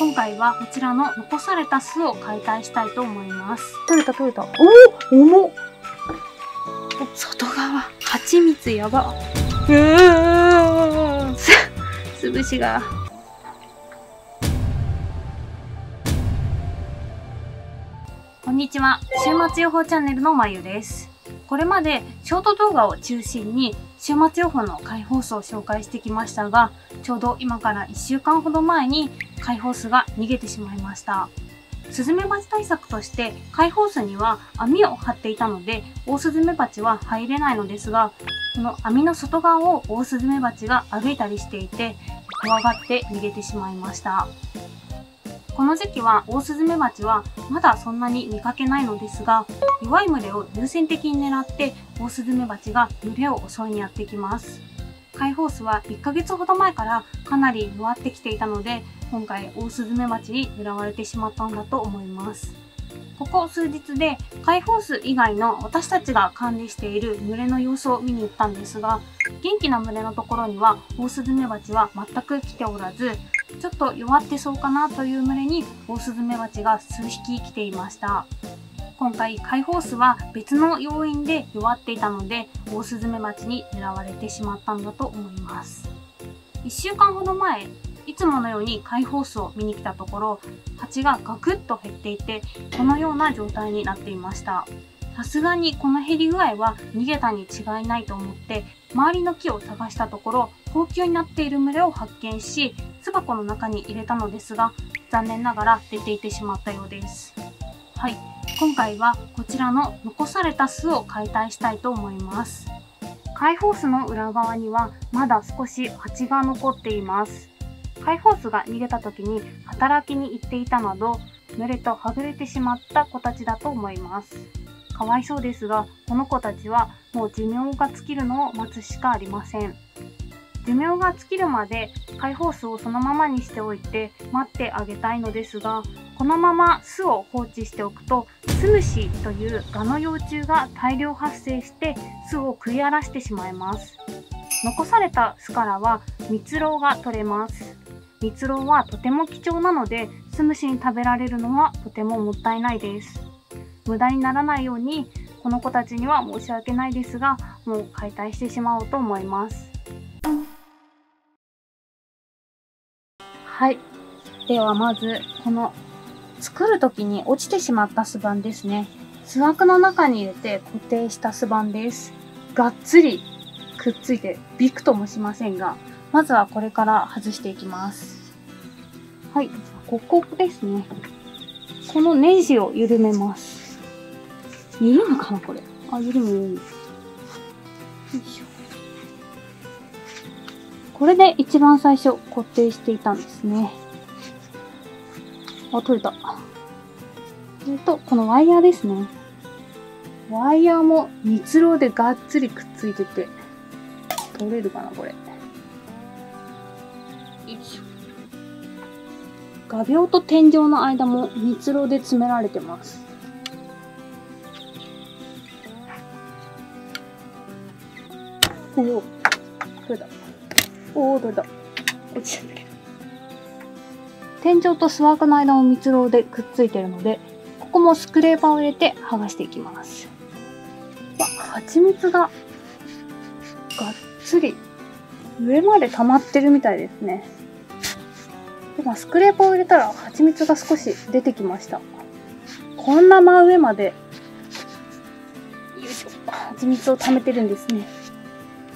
今回はこちらの残された巣を解体したいと思います。取れた取れた。おお、重っ。外側、蜂蜜やば。つぶしが。こんにちは。週末予報チャンネルのまゆです。これまでショート動画を中心に週末予報の開放巣を紹介してきましたが、ちょうど今から1週間ほど前に開放巣が逃げてしまいました。スズメバチ対策として開放巣には網を張っていたのでオオスズメバチは入れないのですが、この網の外側をオオスズメバチが歩いたりしていて怖がって逃げてしまいました。この時期はオオスズメバチはまだそんなに見かけないのですが、弱い群れを優先的に狙ってオオスズメバチが群れを襲いにやってきます。開放巣は1ヶ月ほど前からかなり弱ってきていたので、今回オオスズメバチに狙われてしまったんだと思います。ここ数日で開放巣以外の私たちが管理している群れの様子を見に行ったんですが、元気な群れのところにはオオスズメバチは全く来ておらず、ちょっと弱ってそうかなという群れにオオスズメバチが数匹来ていました。今回開放巣は別の要因で弱っていたので、オオスズメバチに狙われてしまったんだと思います。1週間ほど前、いつものように開放巣を見に来たところ、蜂がガクッと減っていて、このような状態になっていました。さすがにこの減り具合は逃げたに違いないと思って、周りの木を探したところ、高級になっている群れを発見し、巣箱の中に入れたのですが、残念ながら出ていてしまったようです。はい、今回はこちらの残された巣を解体したいと思います。開放巣の裏側にはまだ少し蜂が残っています。開放巣が逃げた時に働きに行っていたなど、群れとはぐれてしまった子たちだと思います。かわいそうですが、この子たちはもう寿命が尽きるのを待つしかありません。寿命が尽きるまで開放巣をそのままにしておいて待ってあげたいのですが、このまま巣を放置しておくと巣虫というガの幼虫が大量発生して巣を食い荒らしてしまいます。残された巣からは蜜蝋が取れます。蜜蝋はとても貴重なので、巣虫に食べられるのはとてももったいないです。無駄にならないようにこの子たちには申し訳ないですが、もう解体してしまおうと思います。はい、ではまずこの作る時に落ちてしまった巣板ですね。巣枠の中に入れて固定した巣板です。がっつりくっついてびくともしませんが、まずはこれから外していきます。はい、ここですね。このネジを緩めます。緩むかなこれ。あ、緩む緩む。よいしょ。これで一番最初固定していたんですね。あ、取れた。このワイヤーですね。ワイヤーも蜜蝋でがっつりくっついてて、取れるかなこれ。よいしょ。画鋲と天井の間も蜜蝋で詰められてます。おお、取れた。おお、取れた。落ちちゃったけど。天井と巣枠の間も蜜蝋でくっついてるので、ここもスクレーパーを入れて剥がしていきます。わ、蜂蜜ががっつり上まで溜まってるみたいですね。今スクレーパーを入れたら蜂蜜が少し出てきました。こんな真上までよいしょ、蜂蜜を溜めてるんですね。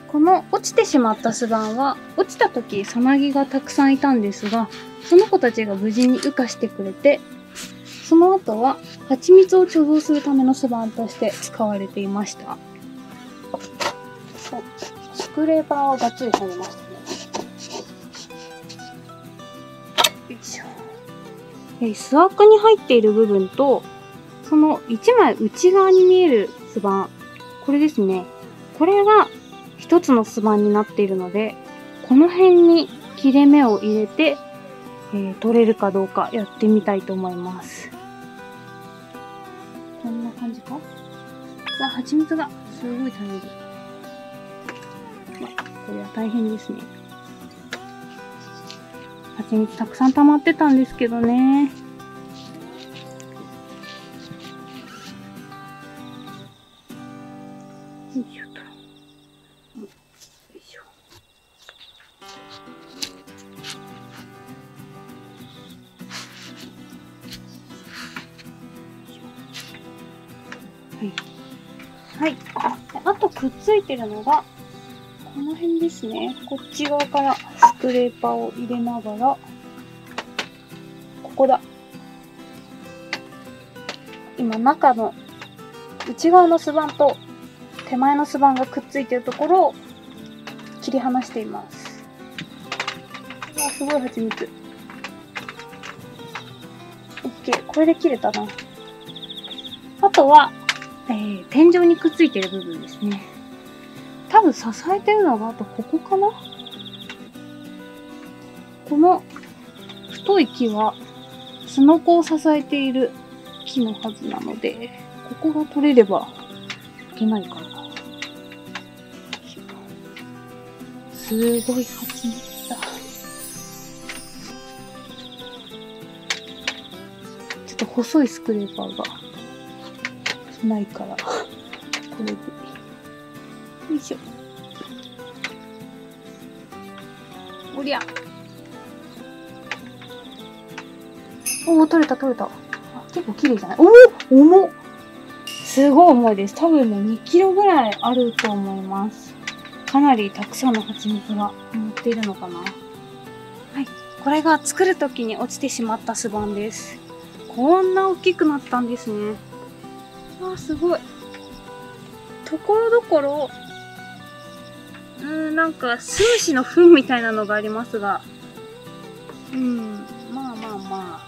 この落ちてしまった巣板は落ちた時さなぎがたくさんいたんですが、その子たちが無事に羽化してくれて、その後は蜂蜜を貯蔵するための巣板として使われていました。スクレーパーはがっつり入りましたね。よいしょ。巣枠に入っている部分と、その1枚内側に見える巣板、これですね。これが一つの巣板になっているので、この辺に切れ目を入れて、取れるかどうかやってみたいと思います。こんな感じか？蜂蜜がすごい垂れる。これは大変ですね。蜂蜜たくさん溜まってたんですけどね。よいしょと。よいしょ。はい。はい。あとくっついてるのが、この辺ですね。こっち側からスクレーパーを入れながら、ここだ。今中の内側の巣板と手前の巣板がくっついているところを切り離しています。わあ、すごい蜂蜜。OK。これで切れたな。あとは、天井にくっついている部分ですね。多分支えてるのが、あとここかな？この太い木は、すのこを支えている木のはずなので、ここが取れればいけないかな。すごい蜂蜜だ。ちょっと細いスクレーパーがないから、これで。よいしょ。おりゃ。おお、取れた取れた。あ、結構綺麗じゃない？おお、重っ。すごい重いです。多分ね、2キロぐらいあると思います。かなりたくさんの蜂蜜が乗っているのかな。はい。これが作るときに落ちてしまった巣板です。こんな大きくなったんですね。あー、すごい。ところどころ、なんか、スムシの糞みたいなのがありますが、まあまあま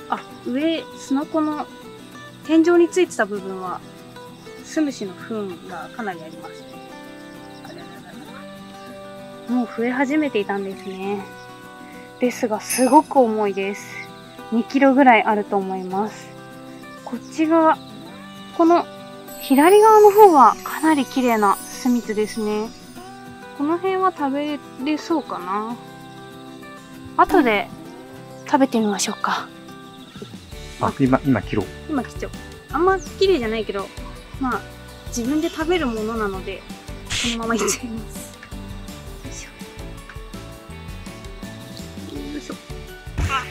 あ。あ、上、すのこの天井についてた部分は、スムシの糞がかなりありますね。あれあれあれ。もう増え始めていたんですね。ですが、すごく重いです。2キロぐらいあると思います。こっち側、この左側の方がかなり綺麗な巣蜜ですね。この辺は食べれそうかな。後で食べてみましょうか。あ、今切ろう。今切っちゃおう。あんま綺麗じゃないけど、まあ、自分で食べるものなので、このままいっちゃいます。よいしょ。よいしょ。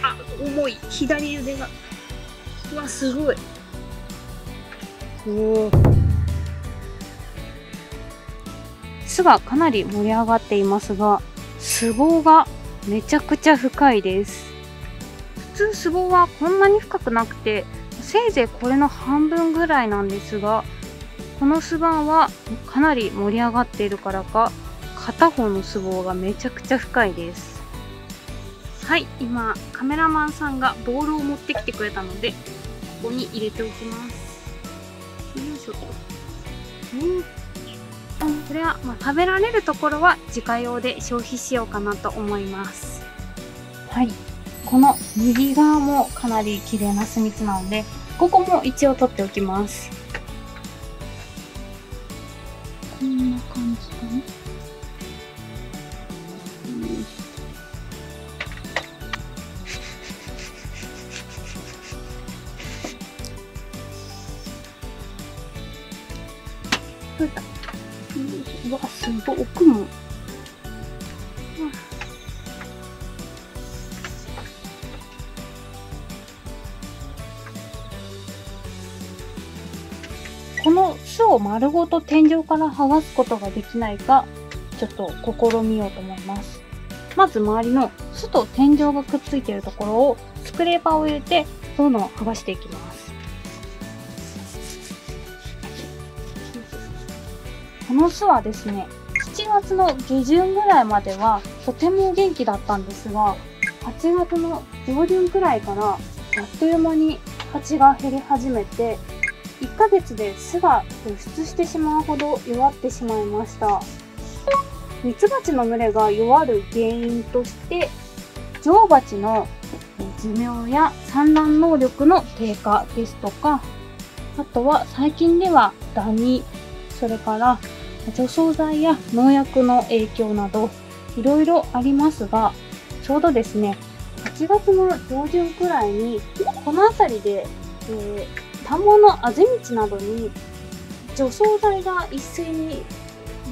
あ、重い。左腕が。うわ、すごい。巣がかなり盛り上がっていますが、巣房がめちゃくちゃ深いです。普通巣房はこんなに深くなくて、せいぜいこれの半分ぐらいなんですが、この巣板はかなり盛り上がっているからか、片方の巣房がめちゃくちゃ深いです。はい、今カメラマンさんがボールを持ってきてくれたので、ここに入れておきます。よいしょ。これは、食べられるところは自家用で消費しようかなと思います。はい。この右側もかなり綺麗な巣蜜なので、ここも一応取っておきます。こんな感じかな。取れた。うわ、すごい奥も。この巣を丸ごと天井から剥がすことができないか、ちょっと試みようと思います。まず周りの巣と天井がくっついているところをスクレーパーを入れてどんどん剥がしていきます。この巣はですね、7月の下旬ぐらいまではとても元気だったんですが、8月の上旬くらいからあっという間に蜂が減り始めて、1ヶ月で巣が露出してしまうほど弱ってしまいました。ミツバチの群れが弱る原因として、女王蜂の寿命や産卵能力の低下ですとか、あとは最近ではダニ、それから除草剤や農薬の影響などいろいろありますが、ちょうどですね、8月の上旬くらいに、この辺りで、田んぼのあぜ道などに除草剤が一斉に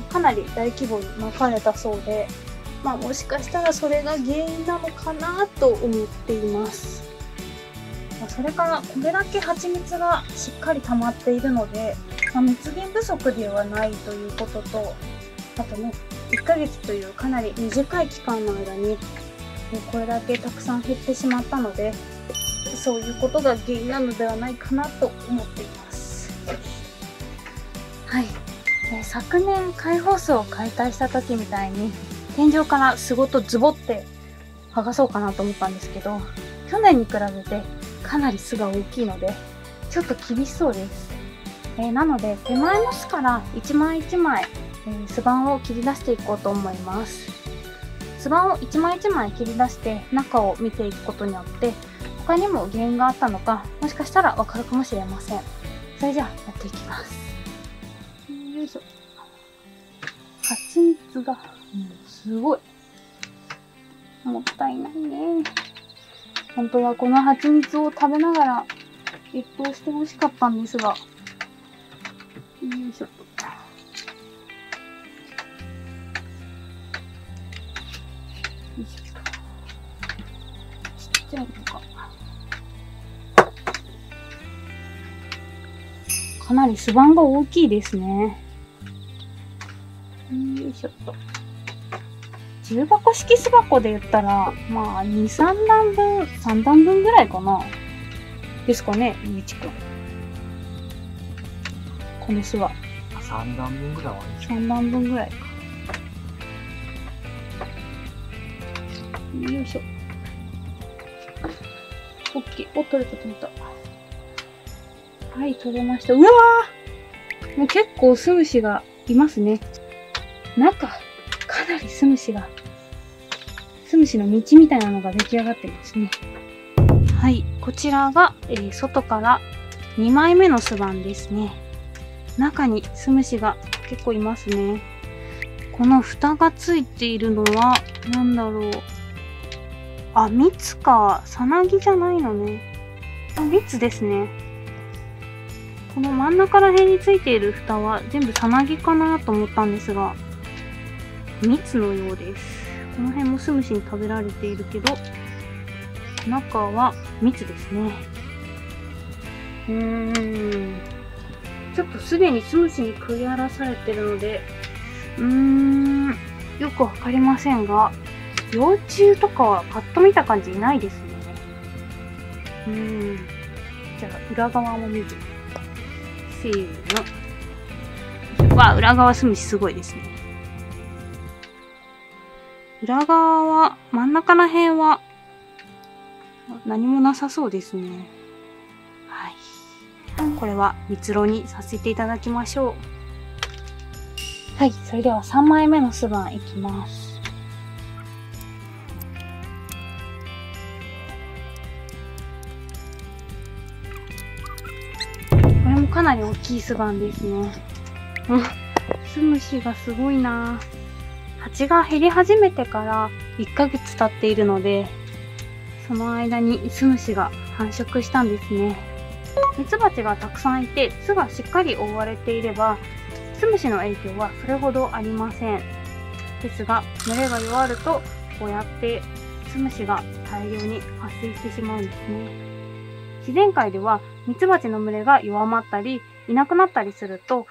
かなり大規模に撒かれたそうで、もしかしたらそれが原因なのかなと思っています。それからこれだけ蜂蜜がしっかり溜まっているので、蜜源不足ではないということと、あとね、1ヶ月というかなり短い期間の間にこれだけたくさん減ってしまったので、そういうことが原因なのではないかなと思っています。はい。昨年開放巣を解体した時みたいに天井から巣ごとズボって剥がそうかなと思ったんですけど、去年に比べてかなり巣が大きいのでちょっと厳しそうです。なので手前の巣から一枚一枚、巣板を切り出していこうと思います。巣板を一枚一枚切り出して中を見ていくことによって他にも原因があったのか、もしかしたらわかるかもしれません。それじゃあやっていきます。よいしょ。蜂蜜が、すごい。もったいないね。本当はこの蜂蜜を食べながら越冬してほしかったんですが。よいしょ。ちっちゃいのか。かなり巣板が大きいですね。よいしょっと。重箱式巣箱で言ったら、2、3段分、3段分ぐらいかな。ですかね、ゆういちくん。この巣は。3段分ぐらいはあるでしょ。3段分ぐらいか。よいしょ。オッケー。お、取れた取れた。はい、取れました。うわー！もう結構巣虫がいますね。中、かなり巣虫の道みたいなのが出来上がってますね。はい、こちらが、外から2枚目の巣板ですね。中に巣虫が結構いますね。この蓋がついているのは、なんだろう。あ、蜜か。さなぎじゃないのね。あ、蜜ですね。この真ん中ら辺についている蓋は全部さなぎかなと思ったんですが、蜜のようです。この辺も巣虫に食べられているけど、中は蜜ですね。ちょっとすでに巣虫に食い荒らされてるので、よくわかりませんが、幼虫とかはパッと見た感じいないですね。じゃあ裏側も見て。せーの。わ、裏側巣虫すごいですね。裏側は、真ん中ら辺は、何もなさそうですね。はい。これは蜜蝋にさせていただきましょう。はい。それでは3枚目の巣板いきます。これもかなり大きい巣板ですね。巣虫がすごいな。蜂が減り始めてから1ヶ月経っているので、その間に巣虫が繁殖したんですね。ミツバチがたくさんいて巣がしっかり覆われていれば、巣虫の影響はそれほどありません。ですが、群れが弱るとこうやって巣虫が大量に発生してしまうんですね。自然界ではミツバチの群れが弱まったりいなくなったりすると、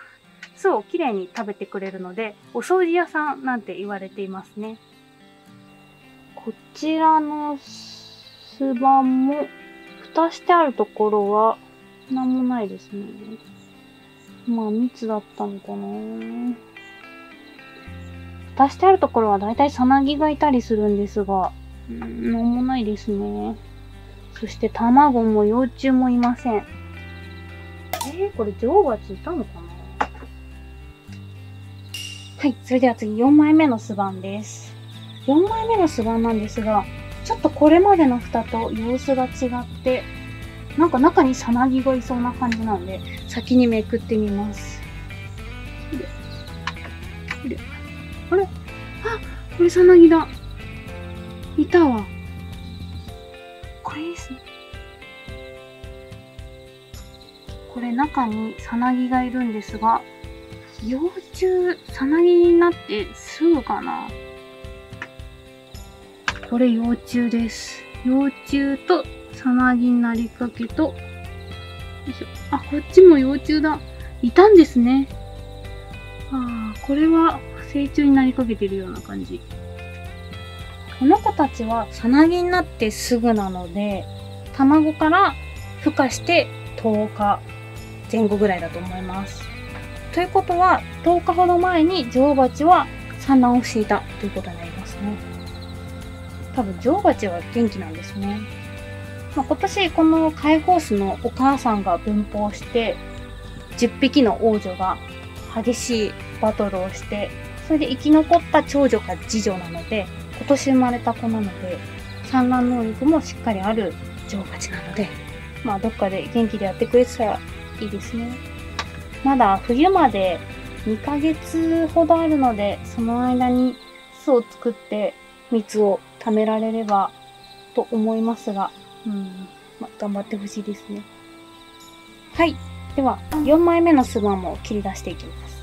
巣をきれいに食べてくれるので、お掃除屋さんなんて言われていますね。こちらの巣板も、蓋してあるところは何もないですね。蜜だったのかな。蓋してあるところはだいたいさなぎがいたりするんですが、何もないですね。そして卵も幼虫もいません。これ女王蜂いたのかな。はい、それでは次4枚目の巣板です。4枚目の巣板なんですが、ちょっとこれまでの蓋と様子が違って、なんか中にさなぎがいそうな感じなんで、先にめくってみます。あれ、これさなぎだ。いたわ。これですね。これ中にさなぎがいるんですが、幼虫、さなぎになってすぐかな。これ幼虫です。幼虫とさなぎになりかけと、よいしょ。あ、こっちも幼虫だ。いたんですね。ああ、これは成虫になりかけてるような感じ。この子たちはさなぎになってすぐなので、卵から孵化して10日前後ぐらいだと思います。ということは、10日ほど前に女王蜂は産卵をしていたということになりますね。多分女王蜂は元気なんですね。今年この解放巣のお母さんが分蜂して、10匹の王女が激しいバトルをして、それで生き残った長女か次女なので、今年生まれた子なので、産卵能力もしっかりある女王蜂なので、どっかで元気でやってくれてたらいいですね。まだ冬まで2ヶ月ほどあるので、その間に巣を作って蜜を貯められればと思いますが、頑張ってほしいですね。はい。では、4枚目の巣板も切り出していきます。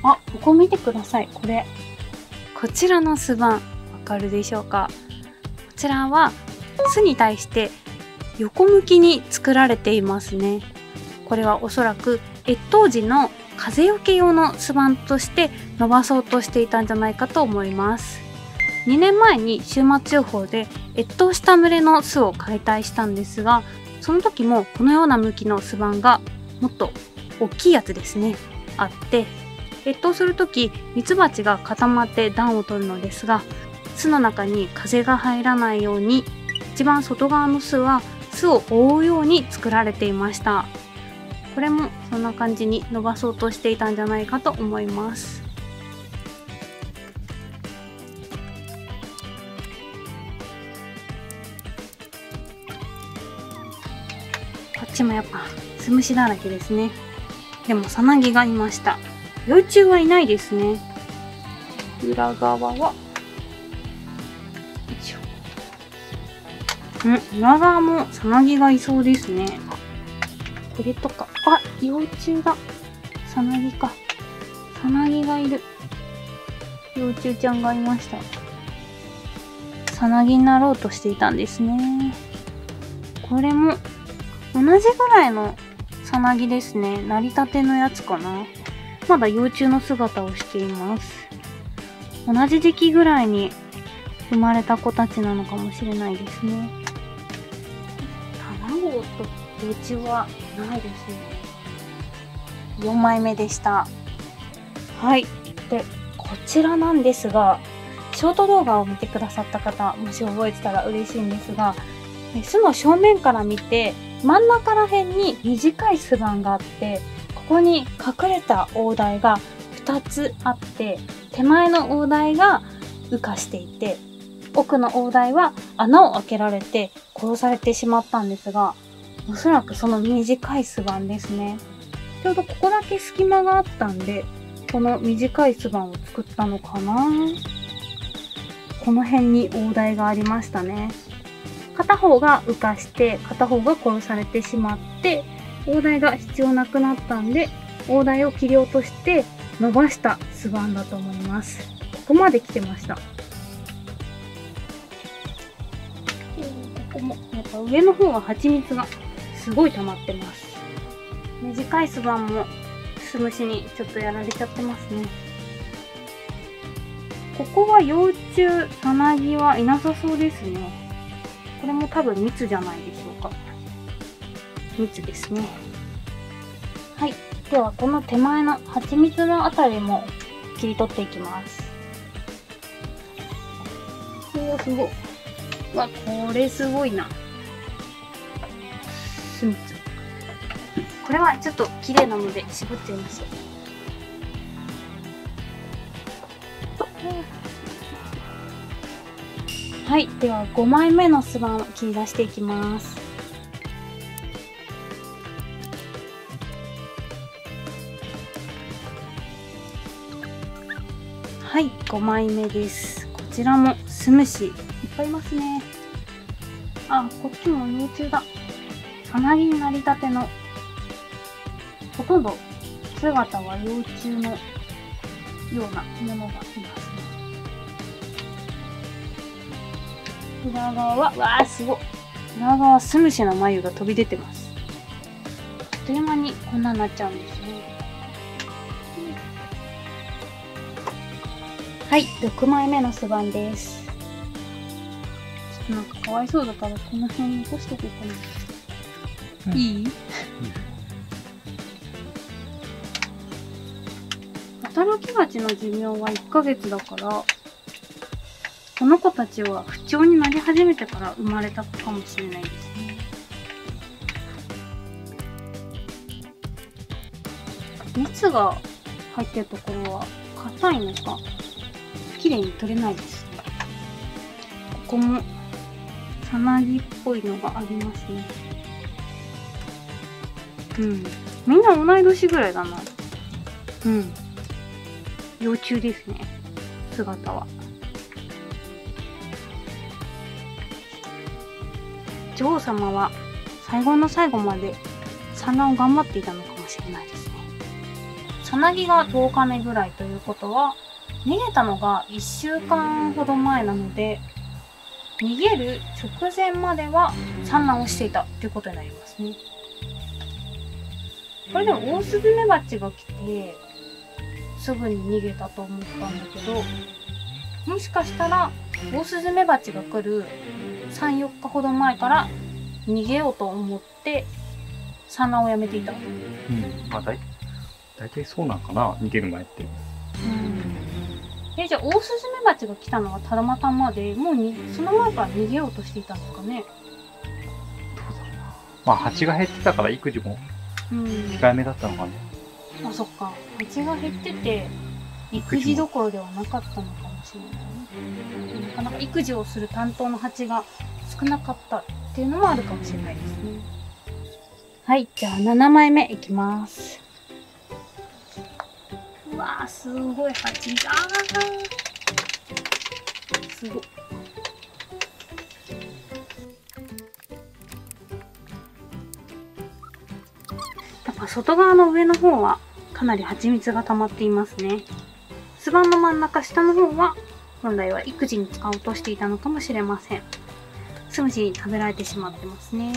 あ、ここ見てください。これ。こちらの巣板、わかるでしょうか？こちらは、巣に対して横向きに作られていますね。これはおそらく越冬時の風よけ用の巣板として伸ばそうとしていたんじゃないかと思います。2年前に週末予報で越冬した群れの巣を解体したんですが、その時もこのような向きの巣板がもっと大きいやつですね、あって、越冬する時ミツバチが固まって暖を取るのですが、巣の中に風が入らないように一番外側の巣は巣を覆うように作られていました。これもそんな感じに伸ばそうとしていたんじゃないかと思います。こっちもやっぱ巣虫だらけですね。でもさなぎがいました。幼虫はいないですね。裏側は、よいしょ。裏側もさなぎがいそうですね。これとか、あ、幼虫だ。さなぎか。さなぎがいる。幼虫ちゃんがいました。さなぎになろうとしていたんですね。これも同じぐらいのさなぎですね。成り立てのやつかな。まだ幼虫の姿をしています。同じ時期ぐらいに生まれた子たちなのかもしれないですね。卵と幼虫はないですね。4枚目でした。はい。で、こちらなんですが、ショート動画を見てくださった方、もし覚えてたら嬉しいんですが、巣の正面から見て、真ん中ら辺に短い巣板があって、ここに隠れた大台が2つあって、手前の大台が羽化していて、奥の大台は穴を開けられて殺されてしまったんですが、おそらくその短い巣板ですね。ちょうどここだけ隙間があったんで、この短い巣板を作ったのかな。この辺に大台がありましたね。片方が羽化して片方が殺されてしまって、大台が必要なくなったんで、大台を切り落として伸ばした巣板だと思います。ここまで来てました。ここもやっぱ上の方は蜂蜜がすごい溜まってます。短い巣板も巣虫にちょっとやられちゃってますね。ここは幼虫、さなぎはいなさそうですね。これも多分蜜じゃないでしょうか。蜜ですね。はい。ではこの手前の蜂蜜のあたりも切り取っていきます。おー、すごい。うわ、これすごいな。酢蜜。これはちょっと綺麗なので絞っちゃいましょう。はい。では5枚目の巣板を切り出していきます。はい。5枚目です。こちらもスムシいっぱいいますね。あ、こっちも幼虫だ。さなぎになりたての、ほとんど姿は幼虫のようなものがいますね。裏側は、わーすごい。裏側はスムシの眉が飛び出てます。あっという間にこんなになっちゃうんですね。はい、6枚目の巣板です。ちょっとなんかかわいそうだからこの辺に残しておこうかな。いい？働き蜂の寿命は1ヶ月だから、この子たちは不調になり始めてから生まれたかもしれないですね。蜜が入ってるところは硬いのか綺麗に取れないですね。ここもさなぎっぽいのがありますね。うん、みんな同い年ぐらいだな。うん、幼虫ですね、姿は。女王様は最後の最後まで産卵を頑張っていたのかもしれないですね。さなぎが10日目ぐらいということは、逃げたのが1週間ほど前なので、逃げる直前までは産卵をしていたということになりますね。これでもオオスズメバチが来てすぐに逃げたと思ったんだけど、もしかしたらオオスズメバチが来る3、4日ほど前から逃げようと思って産卵をやめていた。うん、まあ大体そうなんかな、逃げる前って。じゃあオオスズメバチが来たのはたまたまで、もうその前から逃げようとしていたんですかね。どうだろうな。まあ蜂が減ってたから育児も控えめだったのかね。あ、そっか。蜂が減ってて育児どころではなかったのかもしれないね。なかなか育児をする担当の蜂が少なかったっていうのもあるかもしれないですね。はい、じゃあ7枚目いきます。うわー、すごい蜂が。すごい。やっぱ外側の上の方はかなり蜂蜜が溜まっていますね。巣板の真ん中下の方は本来は育児に使おうとしていたのかもしれません。スムシに食べられてしまってますね。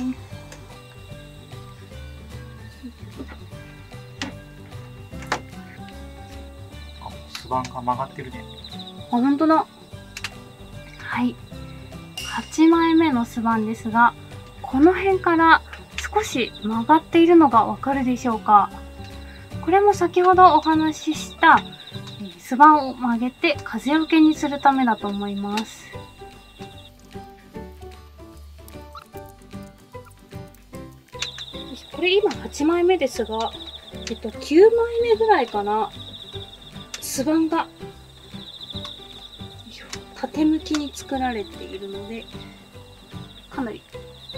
巣板が曲がってるね。あ、ほんとだ。はい。8枚目の巣板ですが、この辺から少し曲がっているのがわかるでしょうか。これも先ほどお話しした巣板を曲げて風よけにするためだと思います。これ今8枚目ですが、9枚目ぐらいかな。巣板が縦向きに作られているので、かなり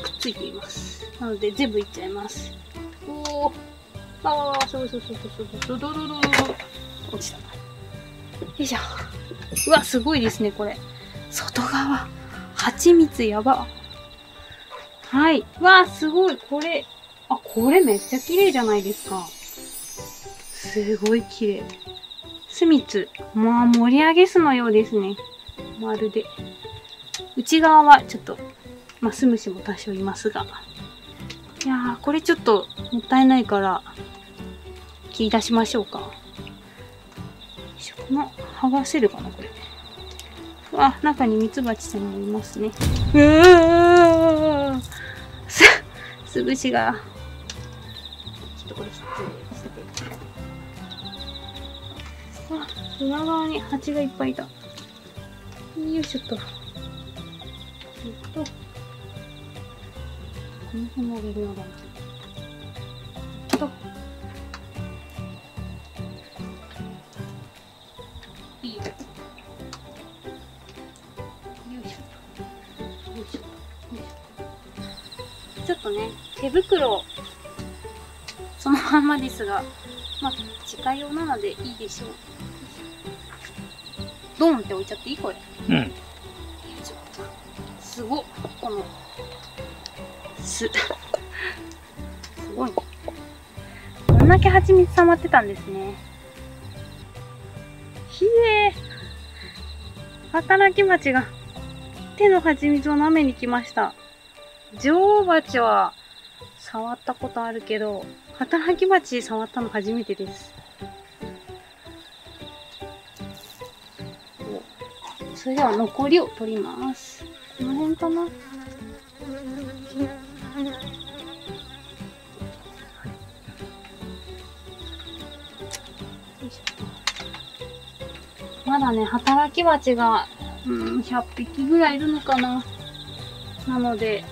くっついています。なので全部いっちゃいます。おー、あー、そう、ドドドドドド、落ちた。よいしょ。うわ、すごいですね、これ。外側。蜂蜜やば。はい。わー、すごい。これ。あ、これめっちゃ綺麗じゃないですか。すごい綺麗。巣蜜。まあ、盛り上げ巣のようですね。まるで。内側はちょっと、まあ、スムシも多少いますが。いやー、これちょっともったいないから、切り出しましょうか。この、剥がせるかな、これ。あ、中にミツバチさんがいますね。うわー、つぶしが。ちょっとこれ失礼して。あ、裏側に蜂がいっぱいいた。よいしょっと。この辺も入れるのだ。いいよ。よいしょ。よいしょ。ちょっとね、手袋そのまんまですが、まあ、自家用なのでいいでしょう。ドーンって置いちゃっていいこれ。うん。すごっ、このすごいね。こんだけ蜂蜜溜まってたんですね。ひえー、働き蜂が手の蜂蜜を舐めに来ました。女王蜂は触ったことあるけど、働き蜂触ったの初めてです。それでは残りを取ります。この辺かな。まだね、働き蜂が、100匹ぐらいいるのかな。なので、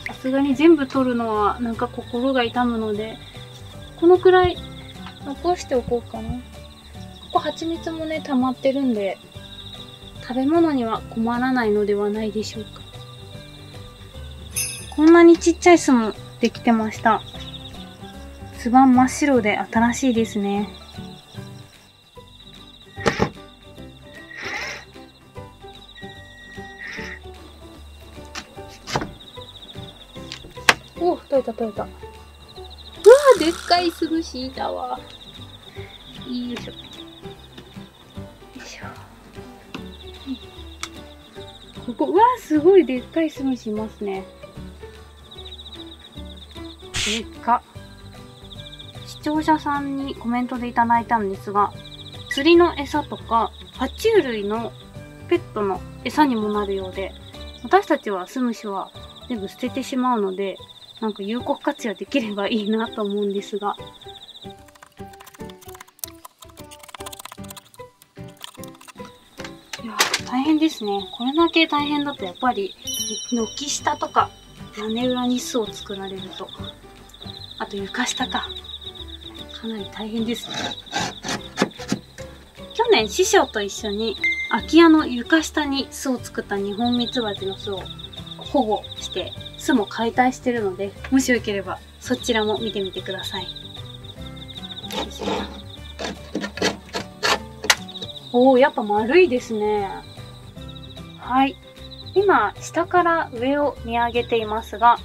さすがに全部取るのはなんか心が痛むので、このくらい残しておこうかな。ここ蜂蜜もね、溜まってるんで、食べ物には困らないのではないでしょうか。こんなにちっちゃい巣もできてました。巣板真っ白で新しいですね。お、取れた取れた。うわー、でっかい巣虫いたわ。よいしょ。よいしょ。ここ、うわー、すごいでっかい巣虫いますね。でっか。視聴者さんにコメントでいただいたんですが、釣りの餌とか、爬虫類のペットの餌にもなるようで、私たちは巣虫は全部捨ててしまうので、なんか有効活用できればいいなと思うんですが。いや、大変ですね。これだけ大変だとやっぱり軒下とか屋根裏に巣を作られると、あと床下かなり大変ですね。去年師匠と一緒に空き家の床下に巣を作ったニホンミツバチの巣を保護して巣も解体してるので、もしよければそちらも見てみてください。おお、やっぱ丸いですね。はい。今下から上を見上げていますが、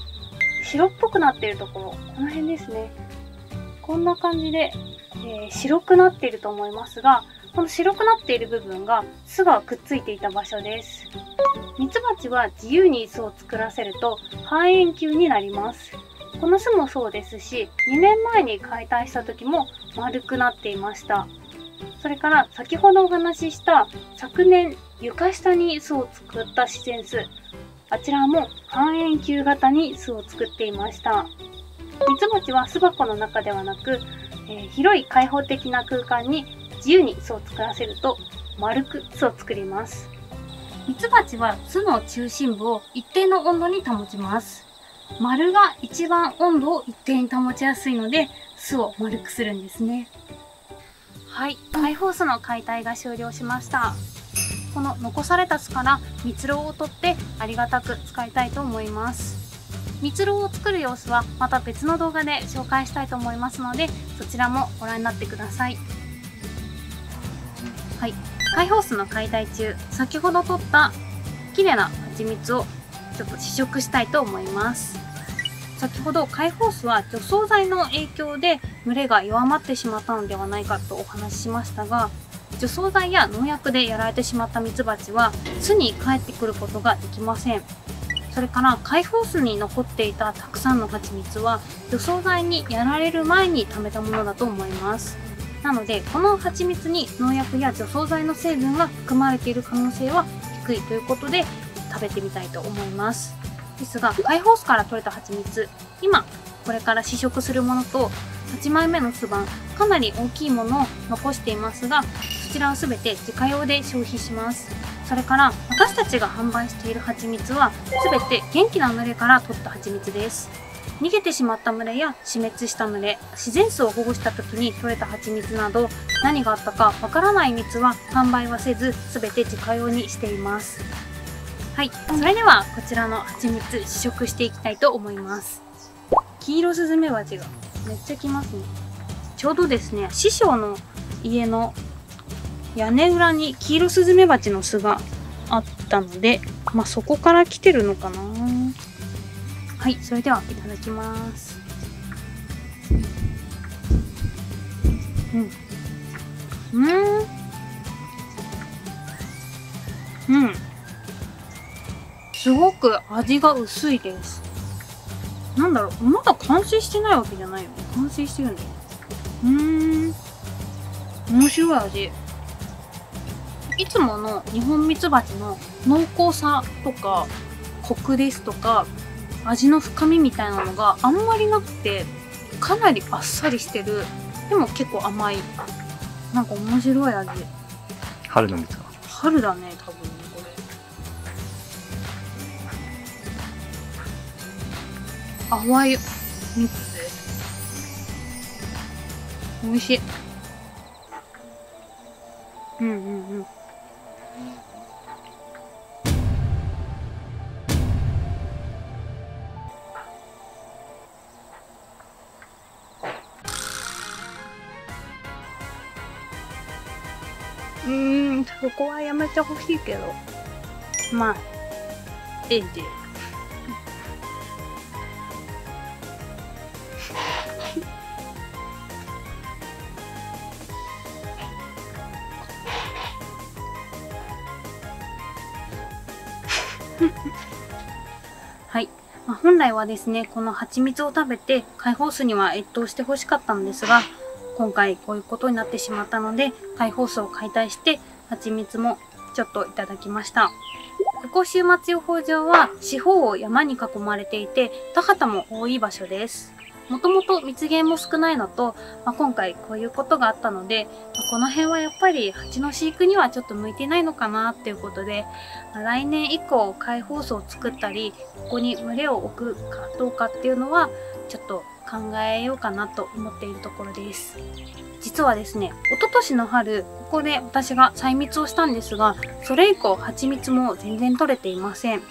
白っぽくなっているところ、この辺ですね。こんな感じで、白くなっていると思いますが、この白くなっている部分が巣がくっついていた場所です。ミツバチは自由に巣を作らせると半円球になります。この巣もそうですし、2年前に解体した時も丸くなっていました。それから先ほどお話しした昨年床下に巣を作った自然巣、あちらも半円球型に巣を作っていました。ミツバチは巣箱の中ではなく、広い開放的な空間に自由に巣を作らせると丸く巣を作ります。ミツバチは巣の中心部を一定の温度に保ちます。丸が一番温度を一定に保ちやすいので巣を丸くするんですね。はい、開放巣の解体が終了しました。この残された巣から蜜蝋を取ってありがたく使いたいと思います。蜜蝋を作る様子はまた別の動画で紹介したいと思いますので、そちらもご覧になってください。はい、開放巣の解体中、先ほど取った綺麗な蜂蜜をちょっと試食したいと思います。先ほど開放巣は除草剤の影響で群れが弱まってしまったのではないかとお話ししましたが、除草剤や農薬でやられてしまったミツバチは巣に帰ってくることができません。それから開放巣に残っていたたくさんの蜂蜜は除草剤にやられる前に貯めたものだと思います。なのでこの蜂蜜に農薬や除草剤の成分が含まれている可能性は低いということで食べてみたいと思います。ですが開放巣から取れた蜂蜜、今これから試食するものと8枚目の巣板、かなり大きいものを残していますが、そちらを全て自家用で消費します。それから私たちが販売している蜂蜜は全て元気な群れから取った蜂蜜です。逃げてしまった群れや死滅した群れ、自然巣を保護した時に取れた蜂蜜など何があったかわからない蜜は販売はせず全て自家用にしています。はい、それではこちらの蜂蜜試食していきたいと思います。キイロスズメバチがめっちゃ来ますね。ちょうどですね、師匠の家の屋根裏にキイロスズメバチの巣があったので、まあそこから来てるのかな。はい、それではいただきます。すごく味が薄いです。なんだろう、まだ完成してないわけじゃないよね。完成してるんだよ。面白い味。いつものニホンミツバチの濃厚さとかコクですとか味の深みみたいなのがあんまりなくて、かなりあっさりしてる。でも結構甘い。なんか面白い味。春の蜜か。春だね、多分ね、これ。淡い蜜です。美味しい。そこはやめてほしいけど。まあ、ええで。はい。まあ、本来はですね、この蜂蜜を食べて解放巣には越冬してほしかったんですが、今回こういうことになってしまったので、解放巣を解体して蜂蜜もちょっといただきました。ここ週末予報上は四方を山に囲まれていて、田畑も多い場所です。もともと蜜源も少ないのと、今回こういうことがあったので、この辺はやっぱり蜂の飼育にはちょっと向いてないのかなっていうことで、来年以降解放巣を作ったり、ここに群れを置くかどうかっていうのはちょっと考えようかなと思っているところです。実はですね、一昨年の春、ここで私が採蜜をしたんですが、それ以降蜂蜜も全然取れていません。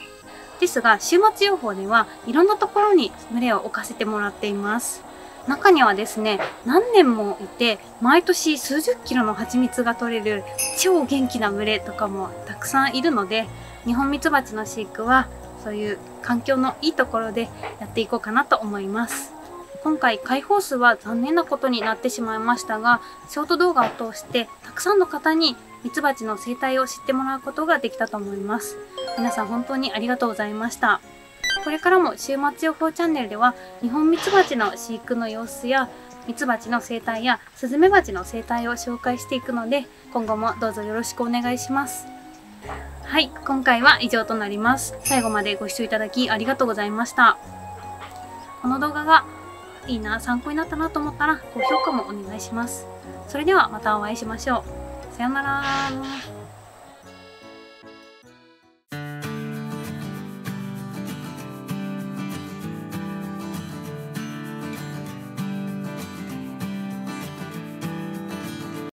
ですが、週末予報ではいろんなところに群れを置かせてもらっています。中にはですね、何年もいて、毎年数十キロの蜂蜜が取れる超元気な群れとかもたくさんいるので、ニホンミツバチの飼育はそういう環境のいいところでやっていこうかなと思います。今回解放数は残念なことになってしまいましたが、ショート動画を通してたくさんの方にミツバチの生態を知ってもらうことができたと思います。皆さん本当にありがとうございました。これからも週末予報チャンネルではニホンミツバチの飼育の様子やミツバチの生態やスズメバチの生態を紹介していくので、今後もどうぞよろしくお願いします。はい、今回は以上となります。最後までご視聴いただきありがとうございました。この動画がいいな、参考になったなと思ったら高評価もお願いします。それではまたお会いしましょう。さようなら。